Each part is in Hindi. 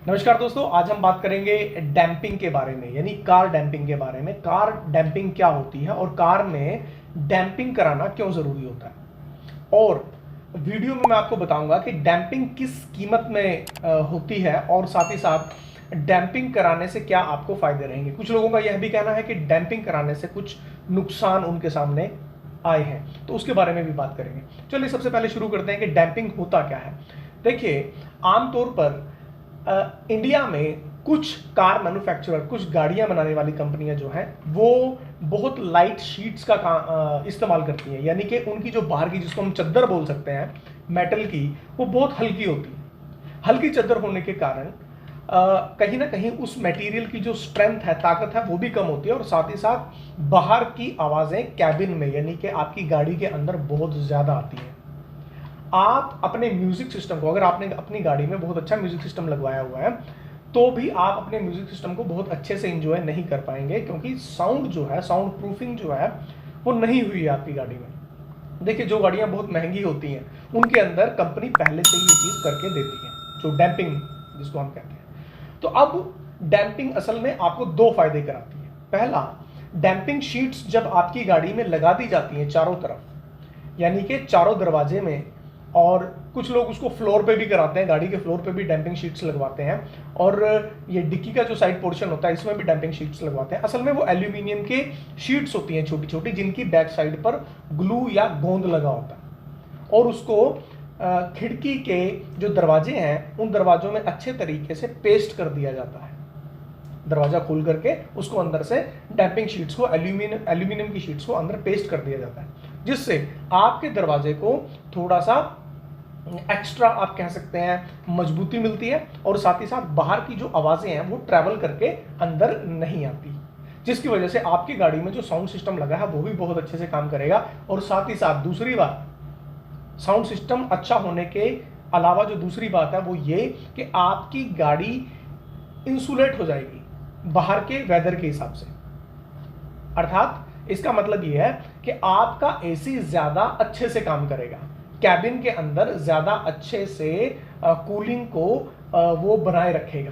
नमस्कार दोस्तों, आज हम बात करेंगे डैम्पिंग के बारे में, यानी कार डैम्पिंग के बारे में। कार डैम्पिंग क्या होती है और कार में डैम्पिंग कराना क्यों ज़रूरी होता है। और वीडियो में मैं आपको बताऊंगा कि डैम्पिंग किस कीमत में होती है और साथ ही साथ डैम्पिंग कराने से क्या आपको फ़ायदे रहेंगे। कुछ लोगों का यह भी कहना है कि डैम्पिंग कराने से कुछ नुकसान उनके सामने आए हैं, तो उसके बारे में भी बात करेंगे। चलिए सबसे पहले शुरू करते हैं कि डैम्पिंग होता क्या है। देखिए, आमतौर पर इंडिया में कुछ कार मैन्युफैक्चरर, कुछ गाड़ियां बनाने वाली कंपनियां जो हैं वो बहुत लाइट शीट्स का इस्तेमाल करती हैं, यानी कि उनकी जो बाहर की, जिसको हम चद्दर बोल सकते हैं मेटल की, वो बहुत हल्की होती है। हल्की चद्दर होने के कारण कहीं ना कहीं उस मटेरियल की जो स्ट्रेंथ है, ताकत है, वो भी कम होती है और साथ ही साथ बाहर की आवाज़ें कैबिन में, यानी कि आपकी गाड़ी के अंदर बहुत ज़्यादा आती हैं। आप अपने म्यूजिक सिस्टम को, अगर आपने अपनी गाड़ी में बहुत अच्छा म्यूजिक सिस्टम लगवाया हुआ है, तो भी आप अपने म्यूजिक सिस्टम को बहुत अच्छे से एंजॉय नहीं कर पाएंगे, क्योंकि साउंड जो है, साउंड प्रूफिंग जो है, वो नहीं हुई है आपकी गाड़ी में। देखिए, जो गाड़ियां बहुत महंगी होती हैं उनके अंदर कंपनी पहले से ही ये चीज़ करके देती है, जो डैम्पिंग जिसको हम कहते हैं। तो अब डैम्पिंग असल में आपको दो फायदे कराती है। पहला, डैम्पिंग शीट्स जब आपकी गाड़ी में लगा दी जाती हैं चारों तरफ, यानी कि चारों दरवाजे में, और कुछ लोग उसको फ्लोर पे भी कराते हैं, गाड़ी के फ्लोर पे भी डैम्पिंग शीट्स लगवाते हैं, और ये डिक्की का जो साइड पोर्शन होता है इसमें भी डैम्पिंग शीट्स लगवाते हैं। असल में वो एल्यूमिनियम के शीट्स होती हैं छोटी छोटी, जिनकी बैक साइड पर ग्लू या गोंद लगा होता है, और उसको खिड़की के जो दरवाजे हैं उन दरवाजों में अच्छे तरीके से पेस्ट कर दिया जाता है। दरवाजा खोल करके उसको अंदर से डैम्पिंग शीट्स को, एल्यूमिनियम की शीट्स को अंदर पेस्ट कर दिया जाता है, जिससे आपके दरवाजे को थोड़ा सा एक्स्ट्रा, आप कह सकते हैं, मजबूती मिलती है, और साथ ही साथ बाहर की जो आवाज़ें हैं वो ट्रैवल करके अंदर नहीं आती, जिसकी वजह से आपकी गाड़ी में जो साउंड सिस्टम लगा है वो भी बहुत अच्छे से काम करेगा। और साथ ही साथ दूसरी बात, साउंड सिस्टम अच्छा होने के अलावा जो दूसरी बात है वो ये कि आपकी गाड़ी इंसुलेट हो जाएगी बाहर के वेदर के हिसाब से। अर्थात इसका मतलब ये है कि आपका एसी ज्यादा अच्छे से काम करेगा, कैबिन के अंदर ज्यादा अच्छे से कूलिंग को वो बनाए रखेगा,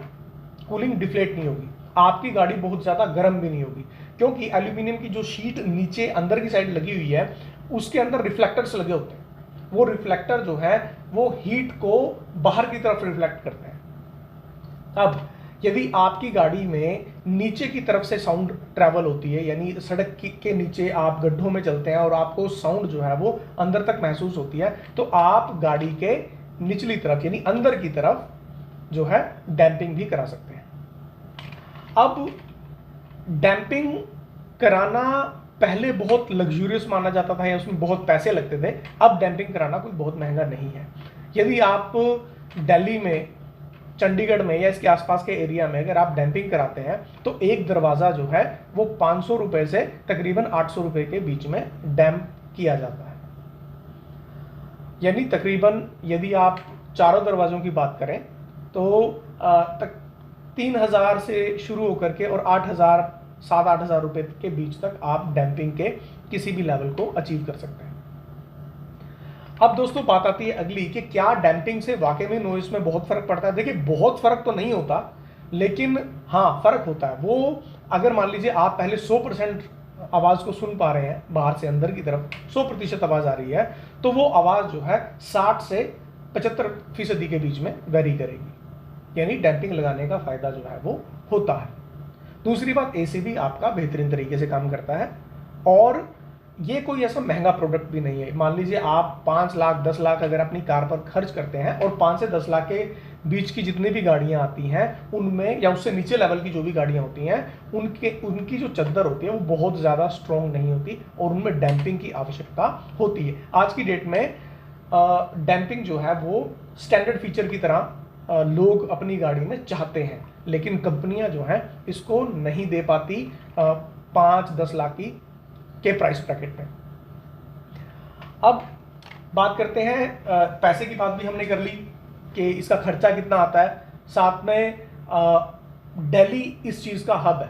कूलिंग डिफ्लेट नहीं होगी, आपकी गाड़ी बहुत ज्यादा गर्म भी नहीं होगी, क्योंकि एल्यूमिनियम की जो शीट नीचे अंदर की साइड लगी हुई है उसके अंदर रिफ्लेक्टर्स लगे होते हैं। वो रिफ्लेक्टर जो है वो हीट को बाहर की तरफ रिफ्लेक्ट करते हैं। अब यदि आपकी गाड़ी में नीचे की तरफ से साउंड ट्रैवल होती है, यानी सड़क के नीचे आप गड्ढों में चलते हैं और आपको साउंड जो है वो अंदर तक महसूस होती है, तो आप गाड़ी के निचली तरफ यानी अंदर की तरफ जो है डैम्पिंग भी करा सकते हैं। अब डैम्पिंग कराना पहले बहुत लग्जूरियस माना जाता था या उसमें बहुत पैसे लगते थे। अब डैम्पिंग कराना कोई बहुत महंगा नहीं है। यदि आप दिल्ली में, चंडीगढ़ में या इसके आसपास के एरिया में अगर आप डैम्पिंग कराते हैं तो एक दरवाज़ा जो है वो 500 रुपये से तकरीबन 800 रुपये के बीच में डैम्प किया जाता है। यानी तकरीबन यदि आप चारों दरवाज़ों की बात करें तो 3000 से शुरू होकर के और 8000, 7-8 हज़ार रुपये के बीच तक आप डैम्पिंग के किसी भी लेवल को अचीव कर सकते हैं। अब दोस्तों बात आती है अगली कि क्या डैम्पिंग से वाकई में नॉइस में बहुत फर्क पड़ता है। देखिए, बहुत फर्क तो नहीं होता, लेकिन हाँ फर्क होता है। वो अगर मान लीजिए आप पहले 100% आवाज़ को सुन पा रहे हैं, बाहर से अंदर की तरफ 100% आवाज़ आ रही है, तो वो आवाज़ जो है 60 से 75% के बीच में वेरी करेगी, यानी डैम्पिंग लगाने का फायदा जो है वो होता है। दूसरी बात, एसी भी आपका बेहतरीन तरीके से काम करता है, और ये कोई ऐसा महंगा प्रोडक्ट भी नहीं है। मान लीजिए आप 5 लाख 10 लाख अगर अपनी कार पर खर्च करते हैं, और 5 से 10 लाख के बीच की जितनी भी गाड़ियां आती हैं उनमें, या उससे नीचे लेवल की जो भी गाड़ियां होती हैं, उनकी जो चद्दर होती है वो बहुत ज़्यादा स्ट्रॉन्ग नहीं होती और उनमें डैम्पिंग की आवश्यकता होती है। आज की डेट में डैम्पिंग जो है वो स्टैंडर्ड फीचर की तरह लोग अपनी गाड़ी में चाहते हैं, लेकिन कंपनियां जो हैं इसको नहीं दे पाती 5-10 लाख के प्राइस ब्रैकेट में। अब बात करते हैं, पैसे की बात भी हमने कर ली कि इसका खर्चा कितना आता है। साथ में दिल्ली इस चीज़ का हब है,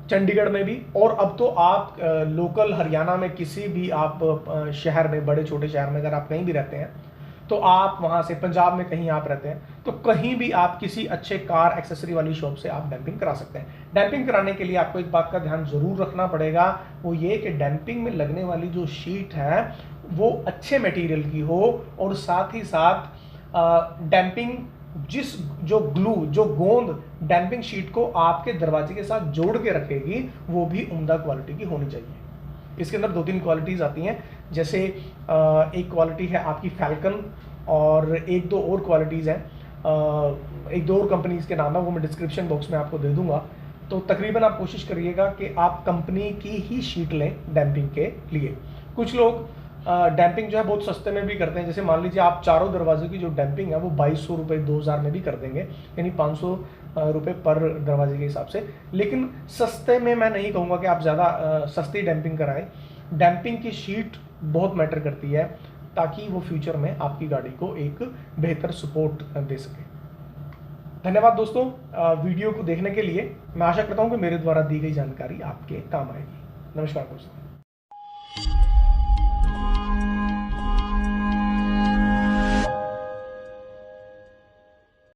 चंडीगढ़ में भी, और अब तो आप लोकल हरियाणा में किसी भी आप शहर में, बड़े छोटे शहर में अगर आप कहीं भी रहते हैं तो आप वहाँ से पंजाब में कहीं आप रहते हैं तो कहीं भी आप किसी अच्छे कार एक्सेसरी वाली शॉप से आप डैम्पिंग करा सकते हैं। डैम्पिंग कराने के लिए आपको एक बात का ध्यान जरूर रखना पड़ेगा, वो ये कि डैम्पिंग में लगने वाली जो शीट है वो अच्छे मटेरियल की हो, और साथ ही साथ डैम्पिंग जो ग्लू जो गोंद डैम्पिंग शीट को आपके दरवाजे के साथ जोड़ के रखेगी वो भी उम्दा क्वालिटी की होनी चाहिए। इसके अंदर 2-3 क्वालिटीज़ आती हैं, जैसे एक क्वालिटी है आपकी फैल्कन, और 1-2 और क्वालिटीज़ हैं, 1-2 और कंपनीज़ के नाम है, वो मैं डिस्क्रिप्शन बॉक्स में आपको दे दूंगा। तो तकरीबन आप कोशिश करिएगा कि आप कंपनी की ही शीट लें डैम्पिंग के लिए। कुछ लोग डैम्पिंग जो है बहुत सस्ते में भी करते हैं, जैसे मान लीजिए आप चारों दरवाजे की जो डैम्पिंग है वो 2200 रुपये 2000 में भी कर देंगे, यानी 500 रुपये पर दरवाजे के हिसाब से। लेकिन सस्ते में मैं नहीं कहूँगा कि आप ज़्यादा सस्ती डैम्पिंग कराएं। डैम्पिंग की शीट बहुत मैटर करती है ताकि वो फ्यूचर में आपकी गाड़ी को एक बेहतर सपोर्ट दे सके। धन्यवाद दोस्तों वीडियो को देखने के लिए। मैं आशा करता हूँ कि मेरे द्वारा दी गई जानकारी आपके काम आएगी। नमस्कार दोस्तों।